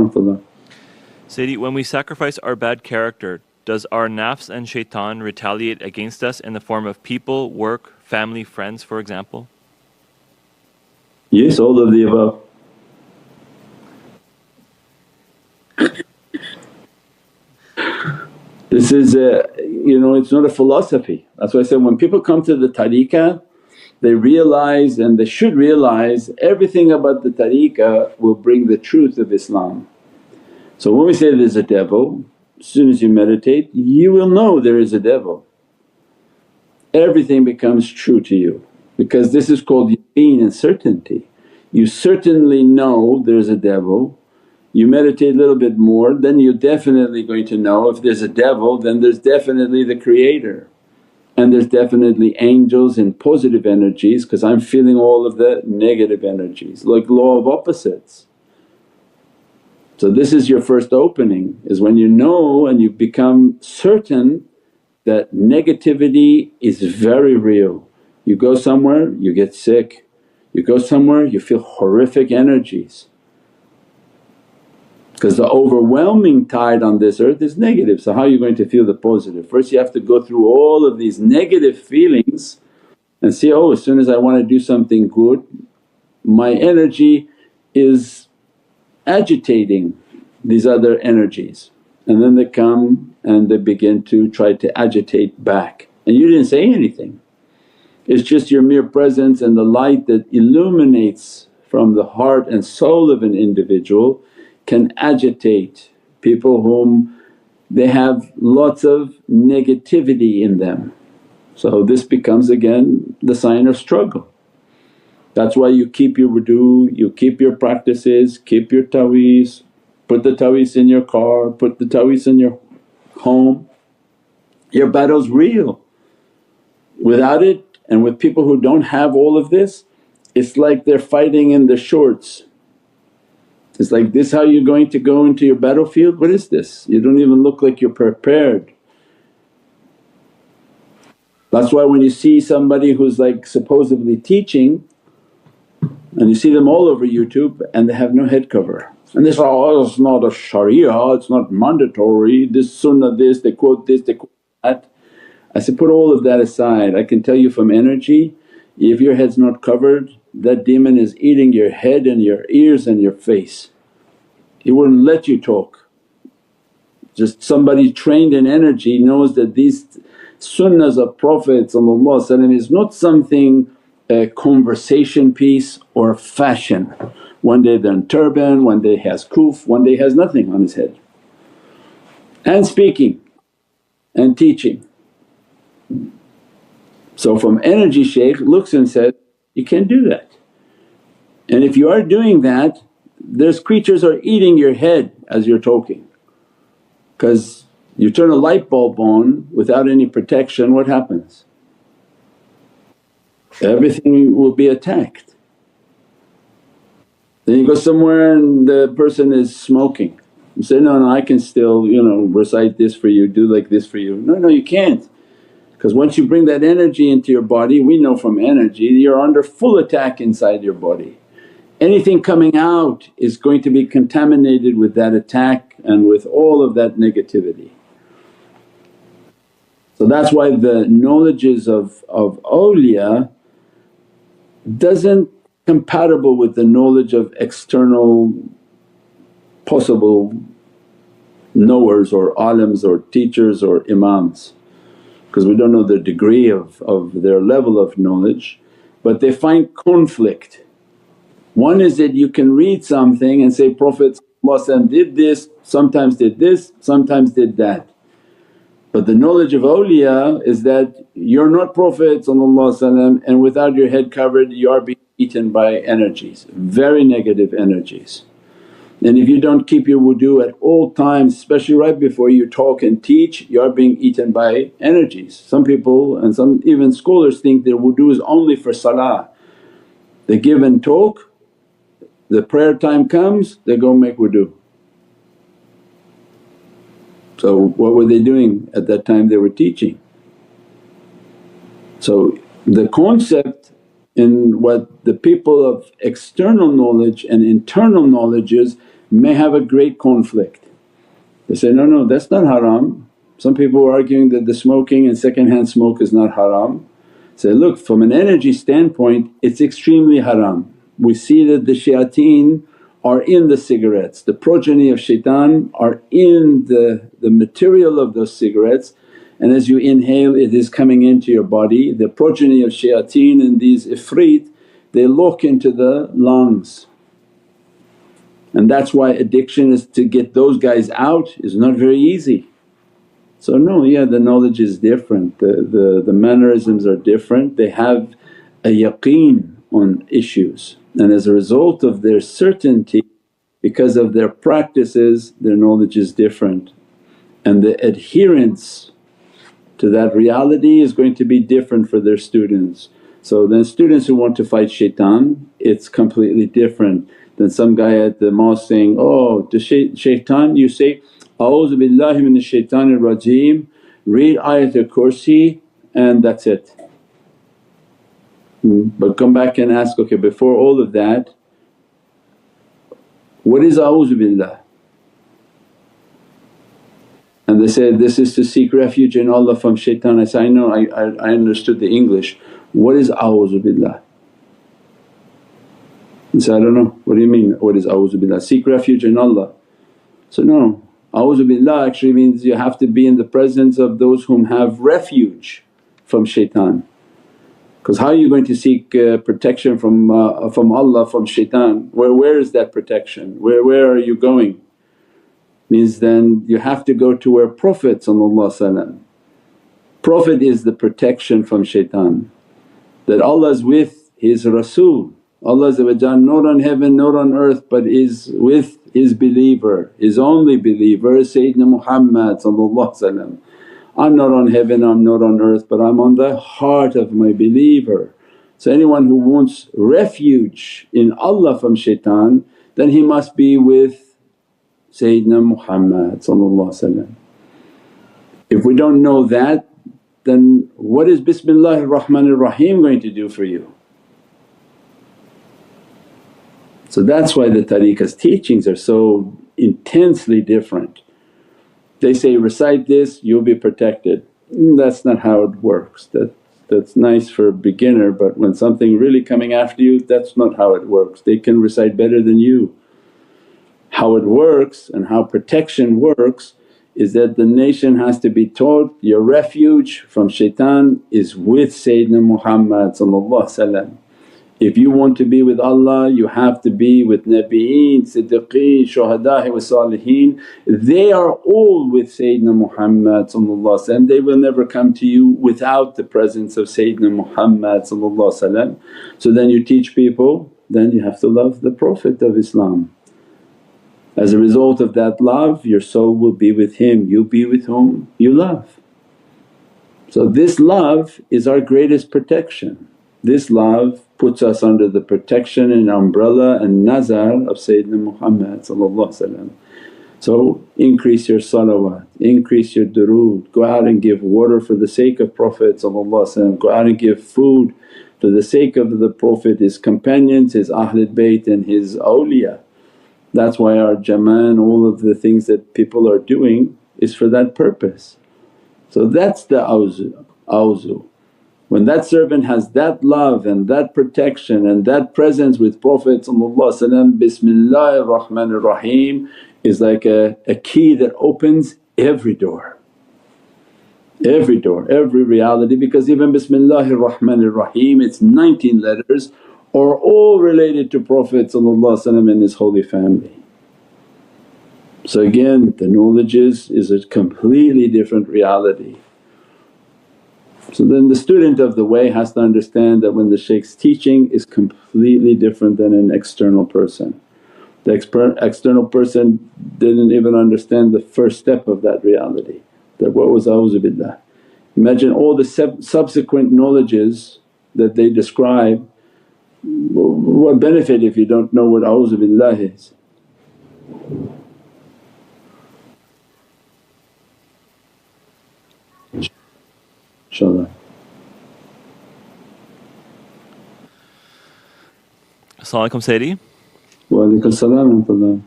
warahmatullah. Sayyidi, when we sacrifice our bad character, does our nafs and shaitan retaliate against us in the form of people, work, family, friends, for example? Yes, all of the above. This is it's not a philosophy. That's why I said when people come to the tariqah, they realize and they should realize everything about the tariqah will bring the truth of Islam. So when we say there's a devil, as soon as you meditate you will know there is a devil. Everything becomes true to you because this is called yaqeen and certainty. You certainly know there's a devil. You meditate a little bit more, then you're definitely going to know if there's a devil then there's definitely the creator, and there's definitely angels and positive energies because I'm feeling all of the negative energies like law of opposites. So this is your first opening, is when you know and you become certain that negativity is very real. You go somewhere you get sick, you go somewhere you feel horrific energies. Because the overwhelming tide on this earth is negative, so how are you going to feel the positive? First you have to go through all of these negative feelings and see, oh as soon as I want to do something good my energy is agitating these other energies, and then they come and they begin to try to agitate back and you didn't say anything. It's just your mere presence and the light that illuminates from the heart and soul of an individual can agitate people whom they have lots of negativity in them. So this becomes again the sign of struggle. That's why you keep your wudu, you keep your practices, keep your taweez, put the taweez in your car, put the taweez in your home. Your battle's real. Without it and with people who don't have all of this, it's like they're fighting in the shorts. It's like, this how you're going to go into your battlefield? What is this? You don't even look like you're prepared. That's why when you see somebody who's like supposedly teaching and you see them all over YouTube and they have no head cover and they say, oh it's not a sharia, it's not mandatory, this sunnah this, they quote this, they quote that. I said, put all of that aside. I can tell you from energy, if your head's not covered that demon is eating your head and your ears and your face. He wouldn't let you talk. Just somebody trained in energy knows that these sunnahs of Prophet is not something a conversation piece or fashion. One day they're in turban, one day has kuf, one day has nothing on his head. And speaking and teaching. So from energy shaykh looks and said, you can't do that. And if you are doing that there's creatures are eating your head as you're talking. Because you turn a light bulb on without any protection, what happens? Everything will be attacked. Then you go somewhere and the person is smoking, you say, no, I can still recite this for you, do like this for you. No, you can't. Because once you bring that energy into your body, we know from energy you're under full attack inside your body. Anything coming out is going to be contaminated with that attack and with all of that negativity. So that's why the knowledges of awliya doesn't compatible with the knowledge of external possible knowers or alims or teachers or imams, because we don't know the degree of their level of knowledge, but they find conflict. One is that you can read something and say, Prophet did this, sometimes did this, sometimes did that. But the knowledge of awliya is that you're not Prophet and without your head covered you are being eaten by energies, very negative energies. And if you don't keep your wudu at all times, especially right before you talk and teach, you are being eaten by energies. Some people and some even scholars think their wudu is only for salah. They give and talk, the prayer time comes, they go make wudu. So what were they doing at that time? They were teaching. So the concept in what the people of external knowledge and internal knowledge is, may have a great conflict. They say, no, no, that's not haram. Some people are arguing that the smoking and second-hand smoke is not haram. Say, look, from an energy standpoint it's extremely haram. We see that the shayateen are in the cigarettes, the progeny of shaitan are in the material of those cigarettes, and as you inhale it is coming into your body. The progeny of shayateen and these ifrit, they lock into the lungs, and that's why addiction is to get those guys out is not very easy. So no, yeah, the knowledge is different, the mannerisms are different, they have a yaqeen on issues, and as a result of their certainty because of their practices their knowledge is different, and the adherence to that reality is going to be different for their students. So then students who want to fight shaitan, it's completely different than some guy at the mosque saying, oh to shaitan you say, A'udhu billahi minash shaitanir rajeem, read Ayatul Kursi and that's it. But come back and ask, okay, before all of that what is a'udhu billah? And they say, this is to seek refuge in Allah from shaitan. I say, I know, I understood the English. What is a'udhu billah? He said, I don't know, what do you mean what is a'udhu billah? Seek refuge in Allah. So no, a'udhu billah actually means you have to be in the presence of those whom have refuge from shaitan. Because how are you going to seek protection from Allah from shaitan? Where is that protection? Where are you going? Means then you have to go to where Prophet Prophet is the protection from shaitan. That Allah is with His Rasul, Allah nur on heaven, nur on earth, but is with His believer, His only believer Sayyidina Muhammad. I'm not on heaven, I'm not on earth, but I'm on the heart of my believer. So anyone who wants refuge in Allah from shaitan, then he must be with Sayyidina Muhammad. If we don't know that, then what is Bismillahir Rahmanir Rahim going to do for you? So that's why the tariqah's teachings are so intensely different. They say, recite this you'll be protected. That's not how it works. That's nice for a beginner, but when something really coming after you, that's not how it works. They can recite better than you. How it works and how protection works is that the nation has to be taught, your refuge from shaitan is with Sayyidina Muhammad. If you want to be with Allah you have to be with Nabiyeen, Siddiqeen, Shuhada'i wa Saliheen. They are all with Sayyidina Muhammad, they will never come to you without the presence of Sayyidina Muhammad. So then you teach people, then you have to love the Prophet of Islam. As a result of that love your soul will be with him, you'll be with whom you love. So this love is our greatest protection. This love puts us under the protection and umbrella and nazar of Sayyidina Muhammad. So increase your salawat, increase your durood, go out and give water for the sake of Prophet, go out and give food for the sake of the Prophet, his companions, his Ahlul Bayt and his awliya. That's why our jama'ah and all of the things that people are doing is for that purpose. So that's the awzu. When that servant has that love and that protection and that presence with Prophet Bismillahir Rahmanir Rahim is like a key that opens every door, every reality, because even Bismillahir Rahmanir Rahim, its 19 letters are all related to Prophet and his holy family. So again the knowledge is a completely different reality. So then the student of the way has to understand that when the shaykh's teaching is completely different than an external person. The external person didn't even understand the first step of that reality, that what was a'udhu billah. Imagine all the subsequent knowledges that they describe. What benefit if you don't know what a'udhu billah is? InshaAllah. As-salamu alaykum Sayyidi. Wa alaykum as-salam wa rahmatullah.